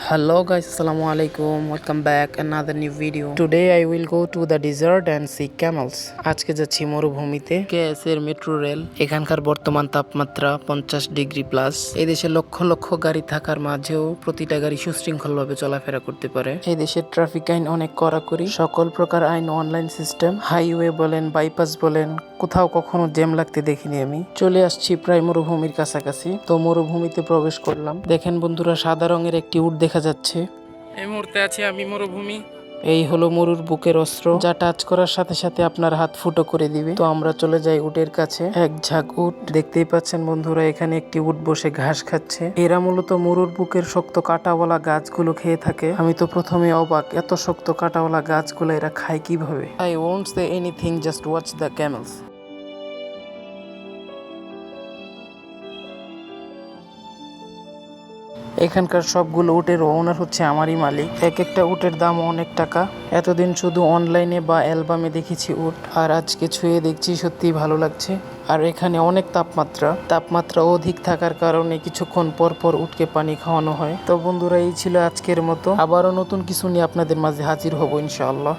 Hello guys, assalamu alaikum. Welcome back another new video. Today I will go to the desert and see camels. আজকে যাচ্ছি মরুভূমিতে। KS এর metro rail. এখানকার বর্তমান তাপমাত্রা 50 degree plus. এই দেশে লক্ষ লক্ষ গাড়ি থাকার মাঝেও প্রতিটা গাড়ি সুশৃঙ্খলভাবে চলাফেরা করতে পারে। এই দেশের ট্রাফিক আইন অনেক কড়াকড়ি। সকল প্রকার আইন অনলাইন সিস্টেম। হাইওয়ে বলেন, বাইপাস বলেন, কোথাও কখনো জ্যাম লাগতে দেখিনি আমি। চলে আসছি প্রায় মরুভূমির কাছাকাছি। তো মরুভূমিতে প্রবেশ করলাম। দেখেন বন্ধুরা, সাদা রঙের একটি উট দেখা যাচ্ছে। এই মুহূর্তে আছি আমি মরুভূমি। এই হলো মরুর বুকের অস্ত্র, যা টাচ করার সাথে সাথে আপনার হাত ফুটো করে দিবে। তো আমরা চলে যাই উটের কাছে। এক ঝাঁক উট দেখতেই পাচ্ছেন বন্ধুরা, এখানে একটি উট বসে ঘাস খাচ্ছে। এরা মূলত মরুর বুকের শক্ত কাঁটাওয়ালা গাছগুলো খেয়ে থাকে। আমি তো প্রথমে অবাক, এত শক্ত কাঁটাওয়ালা গাছগুলো এরা খায় কিভাবে। I won't say anything, just watch the CAMELS. এখানকার সবগুলো উটের ওনার হচ্ছে আমারই মালিক। এক একটা উটের দাম অনেক টাকা। এতদিন শুধু অনলাইনে বা অ্যালবামে দেখেছি উট, আর আজকে ছুঁয়ে দেখছি, সত্যি ভালো লাগছে। আর এখানে অনেক তাপমাত্রা অধিক থাকার কারণে কিছুক্ষণ পর পর উটকে পানি খাওয়ানো হয়। তো বন্ধুরা, এই ছিল আজকের মতো। আবারও নতুন কিছু নিয়ে আপনাদের মাঝে হাজির হব ইনশাআল্লাহ।